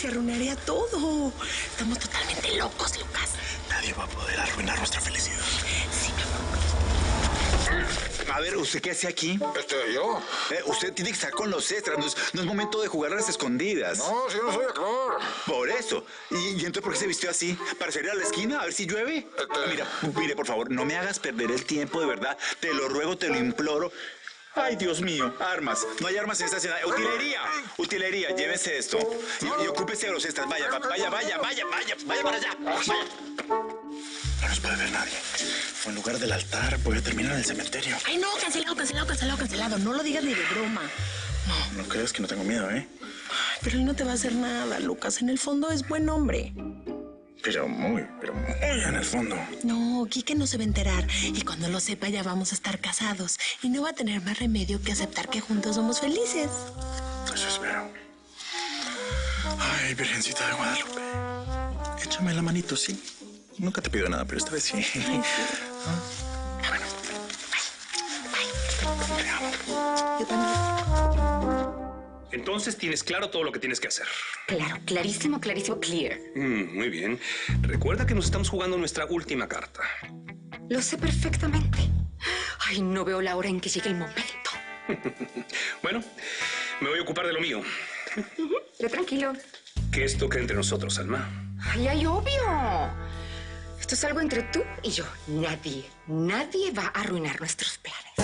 se arruinaría todo. Estamos totalmente locos, Lucas. Nadie va a poder arruinar nuestra felicidad. Sí, mi amor. A ver, ¿usted qué hace aquí? Yo. Usted tiene que estar con los extras. No es momento de jugar a las escondidas. No, si yo no soy actor. Por eso. ¿Y entonces por qué se vistió así? ¿Para salir a la esquina a ver si llueve? Mire, por favor, no me hagas perder el tiempo, de verdad. Te lo ruego, te lo imploro. Ay, Dios mío, armas. No hay armas en esta escena. Utilería, llévese esto. Y ocúpese de los extras. Vaya para allá. Vaya. No nos puede ver nadie. O en lugar del altar, voy a terminar en el cementerio. Ay, no, cancelado. No lo digas ni de broma. No creas que no tengo miedo, ¿eh? Ay, pero él no te va a hacer nada, Lucas. En el fondo es buen hombre. Pero muy en el fondo. No, Quique no se va a enterar. Y cuando lo sepa ya vamos a estar casados. Y no va a tener más remedio que aceptar que juntos somos felices. Eso espero. Ay, Virgencita de Guadalupe. Échame la manito, ¿sí? Nunca te pido nada, pero esta vez sí. Ay, sí. Bueno. Bye. Te amo. Yo también. Entonces tienes claro todo lo que tienes que hacer. Claro, clarísimo, clear. Muy bien. Recuerda que nos estamos jugando nuestra última carta. Lo sé perfectamente. Ay, no veo la hora en que llegue el momento. Bueno, me voy a ocupar de lo mío. Pero tranquilo. Que esto quede entre nosotros, Alma. Ay, obvio. Esto es algo entre tú y yo. Nadie va a arruinar nuestros planes.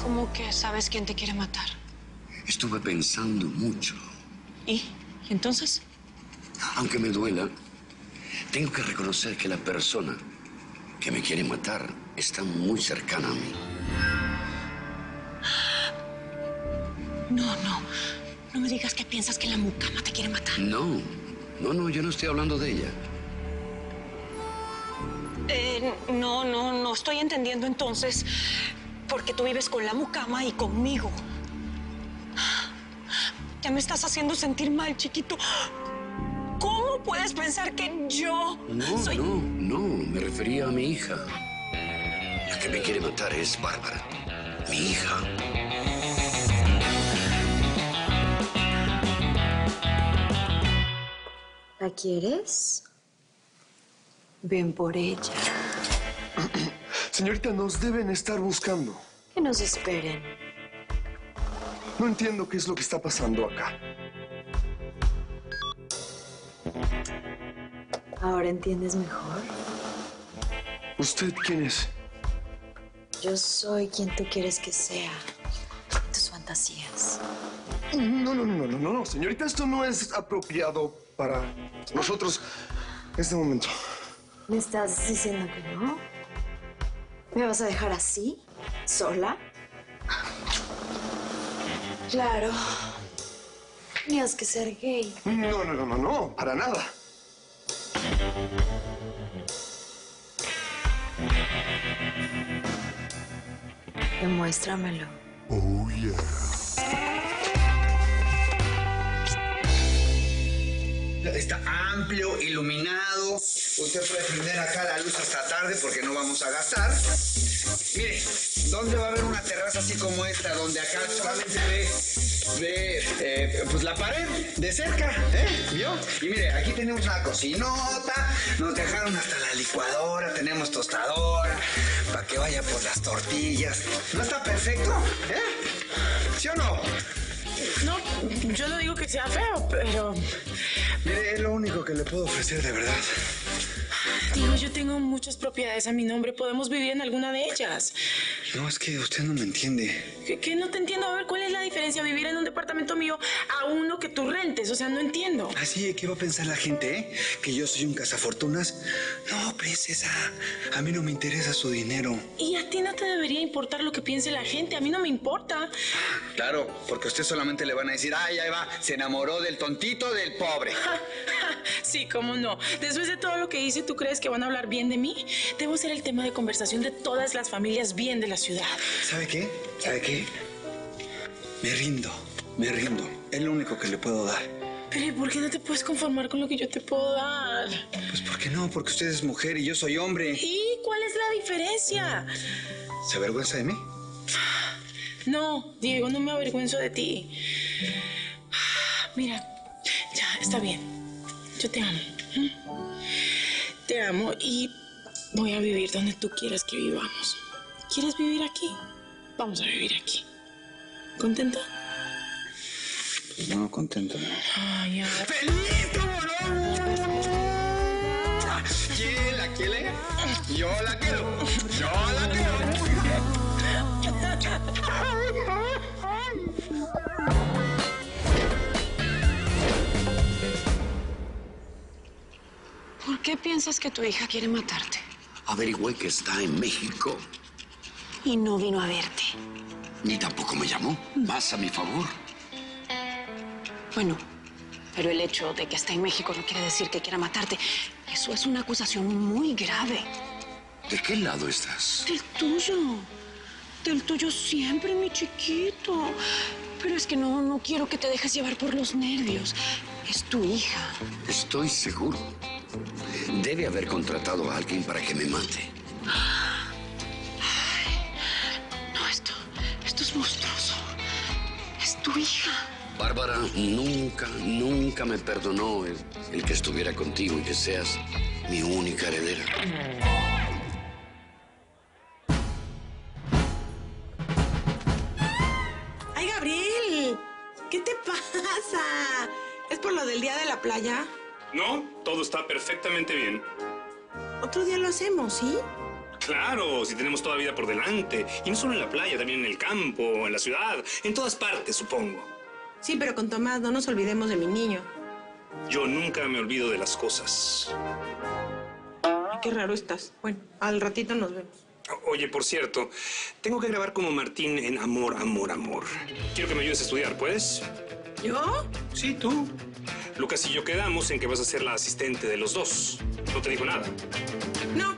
¿Cómo que sabes quién te quiere matar? Estuve pensando mucho. ¿Y entonces? Aunque me duela, tengo que reconocer que la persona que me quiere matar está muy cercana a mí. No me digas que piensas que la mucama te quiere matar. No, yo no estoy hablando de ella. No estoy entendiendo entonces porque tú vives con la mucama y conmigo. Ya me estás haciendo sentir mal, chiquito. ¿Cómo puedes pensar que yo soy...? No, me refería a mi hija. La que me quiere matar es Bárbara, mi hija. ¿La quieres? Ven por ella. Señorita, nos deben estar buscando. Que nos esperen. No entiendo qué es lo que está pasando acá. ¿Ahora entiendes mejor? ¿Usted quién es? Yo soy quien tú quieres que sea. Tus fantasías. No, señorita, esto no es apropiado para nosotros en este momento. ¿Me estás diciendo que no? ¿Me vas a dejar así? ¿Sola? Claro. Tenías que ser gay. No, para nada. Demuéstramelo. Oh, yeah. Está amplio, iluminado. Usted puede prender acá la luz hasta tarde porque no vamos a gastar. Mire, ¿dónde va a haber una terraza así como esta? Donde acá solamente ve pues la pared de cerca, ¿vio? Y mire, aquí tenemos una cocinota, nos dejaron hasta la licuadora, tenemos tostadora, para que vaya por las tortillas. ¿No está perfecto? ¿Sí o no? No, yo no digo que sea feo, pero... Mire, es lo único que le puedo ofrecer de verdad. Tío, yo tengo muchas propiedades a mi nombre. Podemos vivir en alguna de ellas. No, es que usted no me entiende. ¿Qué no te entiendo? A ver, ¿cuál es la diferencia vivir en un departamento mío a uno que tú rentes? O sea, no entiendo. Así, ¿qué va a pensar la gente, que yo soy un cazafortunas? No, princesa, a mí no me interesa su dinero. Y a ti no te debería importar lo que piense la gente. A mí no me importa. Claro, porque a usted solamente le van a decir, ay, ahí va, se enamoró del tontito del pobre. Sí, cómo no. Después de todo lo que hice, ¿tú crees que van a hablar bien de mí? Debo ser el tema de conversación de todas las familias bien de la ciudad. ¿Sabe qué? Me rindo. Es lo único que le puedo dar. Pero ¿y por qué no te puedes conformar con lo que yo te puedo dar? Pues ¿por qué no? Porque usted es mujer y yo soy hombre. ¿Y cuál es la diferencia? ¿Se avergüenza de mí? No, Diego, no me avergüenzo de ti. Mira, ya, está bien. Yo te amo. Te amo y voy a vivir donde tú quieras que vivamos. ¿Quieres vivir aquí? Vamos a vivir aquí. ¿Contenta? No, contento, no. Ay, ya. ¡Feliz ¿Quién la quiere? Yo la quiero. Yo la quiero. ¿Por qué piensas que tu hija quiere matarte? Averigüé que está en México. Y no vino a verte. Ni tampoco me llamó. Más a mi favor. Bueno, pero el hecho de que está en México no quiere decir que quiera matarte. Eso es una acusación muy grave. ¿De qué lado estás? Del tuyo. Del tuyo siempre, mi chiquito. Pero es que no quiero que te dejes llevar por los nervios. Es tu hija. Estoy seguro. Debe haber contratado a alguien para que me mate. Ay, no, esto es monstruoso. Es tu hija. Bárbara nunca me perdonó el que estuviera contigo y que seas mi única heredera. ¡Ay, Gabriel! ¿Qué te pasa? ¿Es por lo del día de la playa? No, todo está perfectamente bien. Otro día lo hacemos, ¿sí? Claro, si tenemos toda la vida por delante. Y no solo en la playa, también en el campo, en la ciudad, en todas partes, supongo. Sí, pero con Tomás no nos olvidemos de mi niño. Yo nunca me olvido de las cosas. Ay, qué raro estás. Bueno, al ratito nos vemos. Oye, por cierto, tengo que grabar como Martín en Amor, Amor, Amor. Quiero que me ayudes a estudiar, ¿puedes? ¿Yo? Sí, tú. Lucas y yo quedamos en que vas a ser la asistente de los dos. ¿No te dijo nada? No.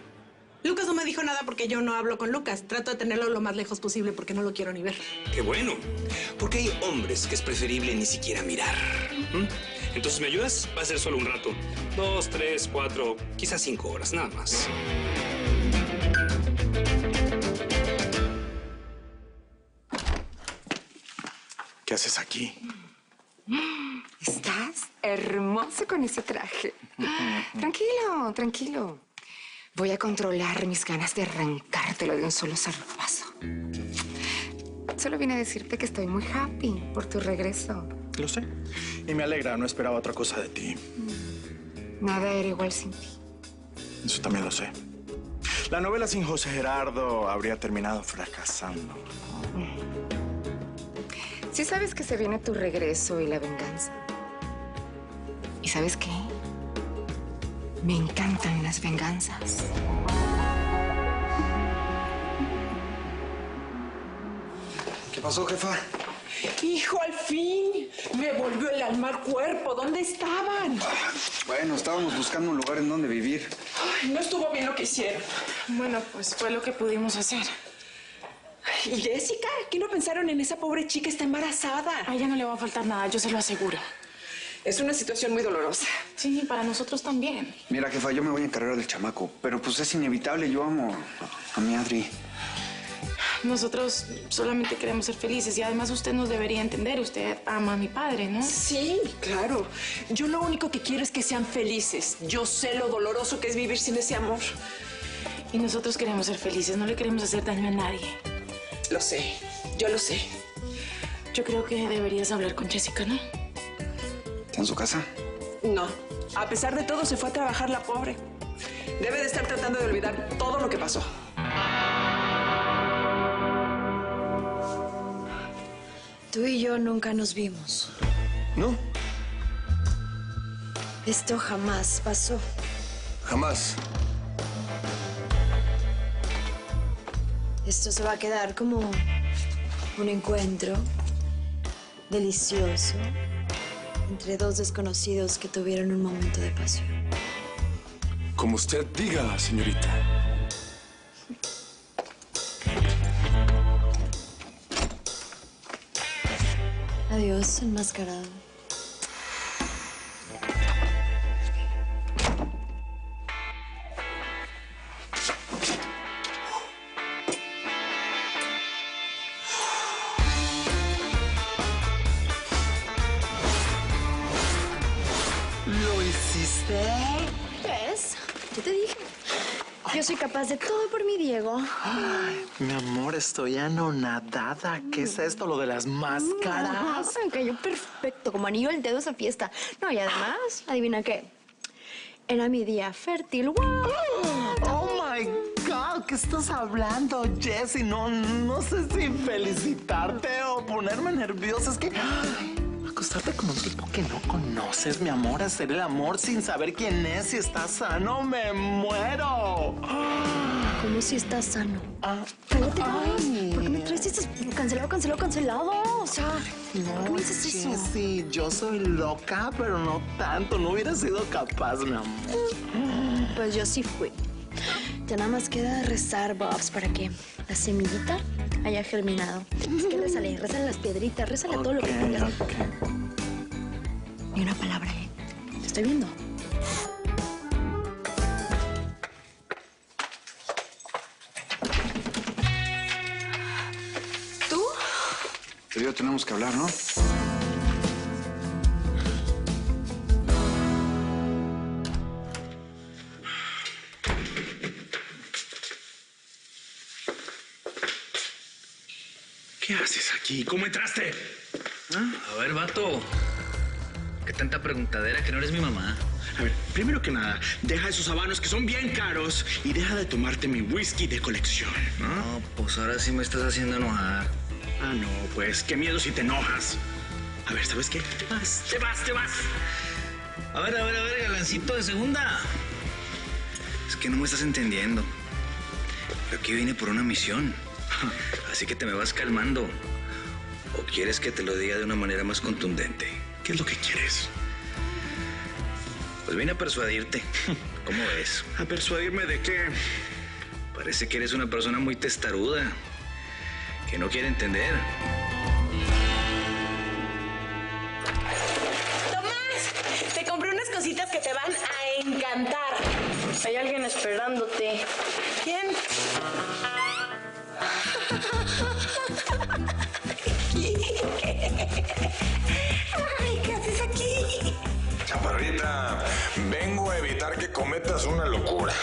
Lucas no me dijo nada porque yo no hablo con Lucas. Trato de tenerlo lo más lejos posible porque no lo quiero ni ver. ¡Qué bueno! Porque hay hombres que es preferible ni siquiera mirar. Entonces, ¿me ayudas? Va a ser solo un rato. 2, 3, 4, quizás 5 horas, nada más. ¿Qué haces aquí? Estás hermoso con ese traje. Tranquilo, tranquilo. Voy a controlar mis ganas de arrancártelo de un solo zarpazo. Solo vine a decirte que estoy muy happy por tu regreso. Lo sé. Y me alegra, no esperaba otra cosa de ti. Nada era igual sin ti. Eso también lo sé. La novela sin José Gerardo habría terminado fracasando. Sí sabes que se viene tu regreso y la venganza. ¿Y sabes qué? Me encantan las venganzas. ¿Qué pasó, jefa? Hijo, al fin. Me volvió el alma al cuerpo. ¿Dónde estaban? Bueno, estábamos buscando un lugar en donde vivir. Ay, no estuvo bien lo que hicieron. Bueno, pues fue lo que pudimos hacer. ¿Y Jessica? ¿Qué no pensaron en esa pobre chica? Está embarazada. A ella no le va a faltar nada, yo se lo aseguro. Es una situación muy dolorosa. Sí, para nosotros también. Mira, jefa, yo me voy a encargar del chamaco, pero pues es inevitable, yo amo a mi Adri. Nosotros solamente queremos ser felices y además usted nos debería entender. Usted ama a mi padre, ¿no? Sí, claro. Yo lo único que quiero es que sean felices. Yo sé lo doloroso que es vivir sin ese amor. Y nosotros queremos ser felices, no le queremos hacer daño a nadie. Lo sé, yo lo sé. Yo creo que deberías hablar con Jessica, ¿no? ¿Está en su casa? No. A pesar de todo, se fue a trabajar la pobre. Debe de estar tratando de olvidar todo lo que pasó. Tú y yo nunca nos vimos. ¿No? Esto jamás pasó. Jamás. Esto se va a quedar como un encuentro delicioso entre dos desconocidos que tuvieron un momento de pasión. Como usted diga, señorita. Adiós, enmascarado. ¿Ves? Yo te dije. Yo soy capaz de todo por mi Diego. Ay, mi amor, estoy anonadada. ¿Qué es esto, lo de las máscaras? Me cayó perfecto, como anillo al dedo esa fiesta. No, y además, adivina qué. Era mi día fértil. ¡Wow! Oh my God, ¿qué estás hablando, Jessie? No sé si felicitarte o ponerme nerviosa. Es que acostarte con un tipo que no conoces, mi amor, hacer el amor sin saber quién es, si está sano, me muero. ¿Cómo si estás sano? Cállate, ay. ¿Por qué me traes estas cancelado? O sea, ¿por qué me dices eso? Sí, yo soy loca, pero no tanto. No hubiera sido capaz, mi amor. Pues yo sí fui. Ya nada más queda rezar, Bobs, para que la semillita haya germinado. Es que rézale las piedritas, rézale todo lo que tengas. Ni una palabra, ¿eh? Te estoy viendo. ¿Tú? Tú y yo tenemos que hablar, ¿no? ¿Qué haces aquí? ¿Cómo entraste? A ver, vato. ¿Qué tanta preguntadera que no eres mi mamá? A ver, primero que nada, deja esos habanos que son bien caros y deja de tomarte mi whisky de colección. No, pues ahora sí me estás haciendo enojar. Ah, no, pues qué miedo si te enojas. A ver, ¿sabes qué? Te vas. A ver, galancito de segunda. Es que no me estás entendiendo. Yo aquí vine por una misión. Así que te me vas calmando. ¿O quieres que te lo diga de una manera más contundente? ¿Qué es lo que quieres? Pues vine a persuadirte. ¿Cómo ves? ¿A persuadirme de qué? Parece que eres una persona muy testaruda, que no quiere entender. Tomás, te compré unas cositas que te van a encantar. Hay alguien esperándote. ¿Quién? Ay, ¿qué haces aquí? Chaparrita, vengo a evitar que cometas una locura.